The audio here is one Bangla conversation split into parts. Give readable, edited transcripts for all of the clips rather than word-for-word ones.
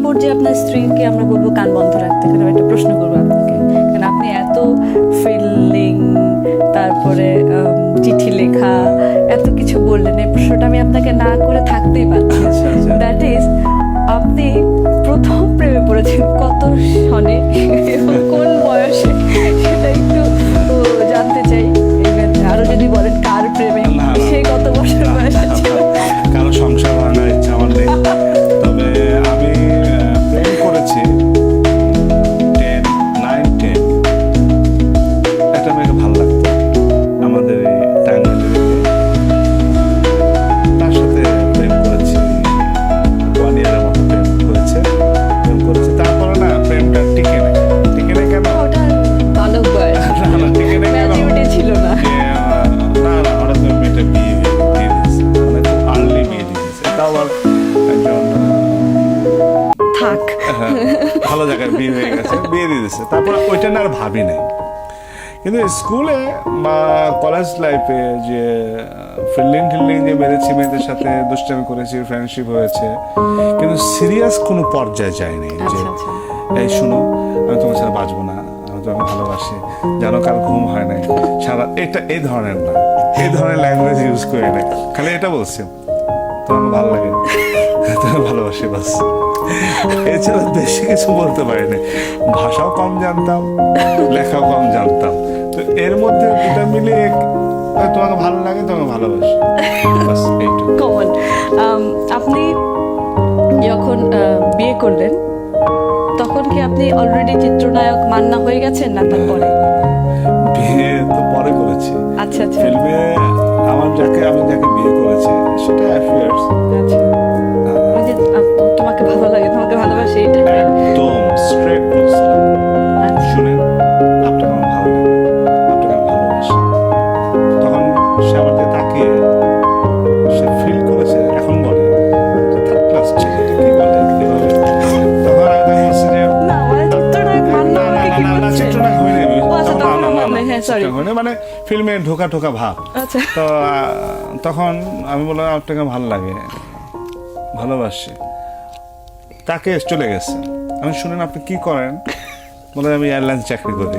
পর্যায়ে আপনার স্ত্রীকে আমরা বলবো কান বন্ধ রাখতে, কারণ একটা প্রশ্ন করবো আপনাকে, কারণ আপনি এত ফিলিং, তারপরে চিঠি লেখা, এত কিছু বললেন, এই প্রশ্নটা আমি আপনাকে না করে থাকতেই পারছি। দ্যাট ইজ, আপনি প্রথম প্রেমে পড়েছেন কত সনে এবং কোন বয়সে, সেটা একটু জানতে চাই। আরো যদি বলেন কার প্রেমে, সেই কত বছর বয়সে ছিল? কারো সংসার ভাঙার ইচ্ছা আমার নেই, তবে আমি প্রেম করেছি 9-10। একটা মেয়েকে ভালো লাগতো আমাদের এই টাঙ্গাইলের দিকে। তার সাথে প্রেম করেছি, 1 ইয়ারের মতো প্রেম করেছে। তারপরে না প্রেমটা টিকে নেই কেন? ওটা বালক বয়স, টিকে নেই কেন? ম্যাচুরিটি ছিল না। না হঠাৎ করে মেয়েটা বিয়ে দিয়ে দিয়েছে, মানে খুব আর্লি বিয়ে দিয়ে দিয়েছে। তাও আবার একজন থাক, ভালো জায়গায় বিয়ে হয়ে গেছে, বিয়ে দিয়ে দিয়েছে। তারপর ওইটা না আর ভাবি নাই। কিন্তু স্কুলে বা কলেজ লাইফে যে ফিল্ডিং যে মেরেছি, মেয়েদের সাথে দুষ্টামি করেছি, ফ্রেন্ডশিপ হয়েছে, কিন্তু সিরিয়াস কোনো পর্যায়ে যায়নি যে এই শুনো আমি তোমার সাথে বাঁচবো না, আমি তোমাকে ভালোবাসি, জানো কার ঘুম হয় নাই সারা, এটা এই ধরনের না, এই ধরনের ল্যাঙ্গুয়েজ ইউজ করে নাই, খালি এটা বলছি তোমাকে ভালো লাগে, তোমাকে ভালোবাসি, বাস। এছাড়া বেশি কিছু বলতে পারিনি। ভাষাও কম জানতাম, লেখাও কম জানতাম, তো এর মধ্যে দুটা মিলিয়ে তোমাকে ভালো লাগে, তোমাকে ভালোবাসি, বাস এইটুকু। কমন। আপনি যখন বিয়ে করলেন তখন কি আপনি অলরেডি চিত্রনায়ক মান্না হয়ে গেছেন, না তারপরে? বিয়ে তো পরে করেছি। আচ্ছা আচ্ছা ফিল্মে আমি যাকে বিয়ে করেছি সেটা অ্যাফেয়ার্স। আচ্ছা, ওই যে তোমাকে ভালো লাগে, তোমাকে ভালোবাসি, এটা একদম স্ট্রেট বলছিলাম। শুনেন, আপনাকে আমার ভালো লাগে, আপনাকে আমি ভালোবাসি। তখন সে আমার দিকে তাকিয়ে সে ফিল করেছে, এখন বলে থার্ড ক্লাস ছেলেটা কি বলে এভাবে। তখন আমি তাকে বলছি যে না, মানে চিত্রনায়ক মান্না আমাকে কি বলছে? চিত্রনায়ক হয়নি আমি। ও আচ্ছা, তখন মনে, হ্যাঁ সরি, মানে ফিল্মে ঢোকা ভাব। আচ্ছা তো তখন আমি বললাম আপনাকে ভালো লাগে, ভালোবাসি। তাকে চলে গেছে। আমি শুনেন আপনি কি করেন? বলে আমি এয়ারলাইন্স চাকরি করি।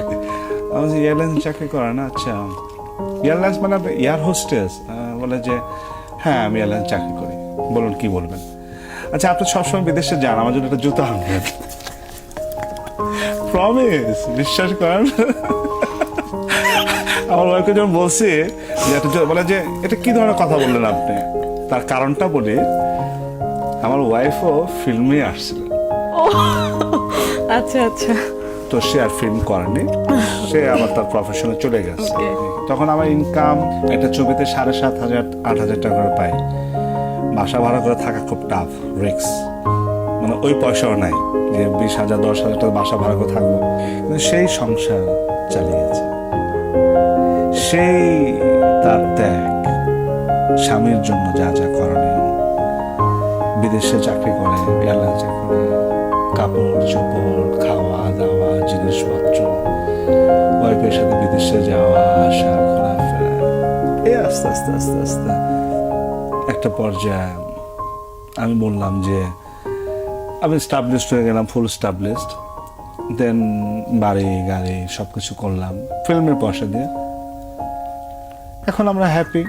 আমি বলছি এয়ারলাইন্স চাকরি করেন? আচ্ছা, এয়ারলাইন্স মানে আপনি এয়ার হোস্টেস? বলে যে হ্যাঁ আমি এয়ারলাইন্স চাকরি করি। বলুন কি বলবেন? আচ্ছা আপনি সবসময় বিদেশে যান, আমার জন্য একটা জুতো আনবেন। প্রমিস, বিশ্বাস করেন। আমার ওয়াইফকে যখন বলছি যে একটা বলে যে এটা কি ধরনের কথা বললেন আপনি, তার কারণটা বলি। আমার ওয়াইফও ফিল্মে আসছিলেন। আচ্ছা আচ্ছা, তো সে আর ফিল্ম করেনি, সে আবার তার প্রফেশনে চলে গেছে। তখন আমার ইনকাম একটা ছবিতে 7,500-8,000 টাকা করে পাই। বাসা ভাড়া করে থাকা খুব টাফ, রিস্ক, মানে ওই পয়সাও নাই যে 20,000-10,000 টাকা বাসা ভাড়া করে থাকবো। কিন্তু সেই সংসার চালিয়েছে, সেই তার ত্যাগ, স্বামীর জন্য যা যা করণীয়, বিদেশে চাকরি করে, এয়ারলাইন্স চাকরি করে, কাপড় চোপড়, খাওয়া দাওয়া, জিনিসপত্র, ওয়াইফের সাথে বিদেশে যাওয়া আসা, ঘোরাফেরা, এই আস্তে আস্তে আস্তে আস্তে একটা পর্যায়ে আমি বললাম যে আমি স্টাবলিশড হয়ে গেলাম, ফুল স্টাবলিশড। দেন বাড়ি গাড়ি সব কিছু করলাম ফিল্মের পয়সা দিয়ে। এখন আমরা হ্যাপি।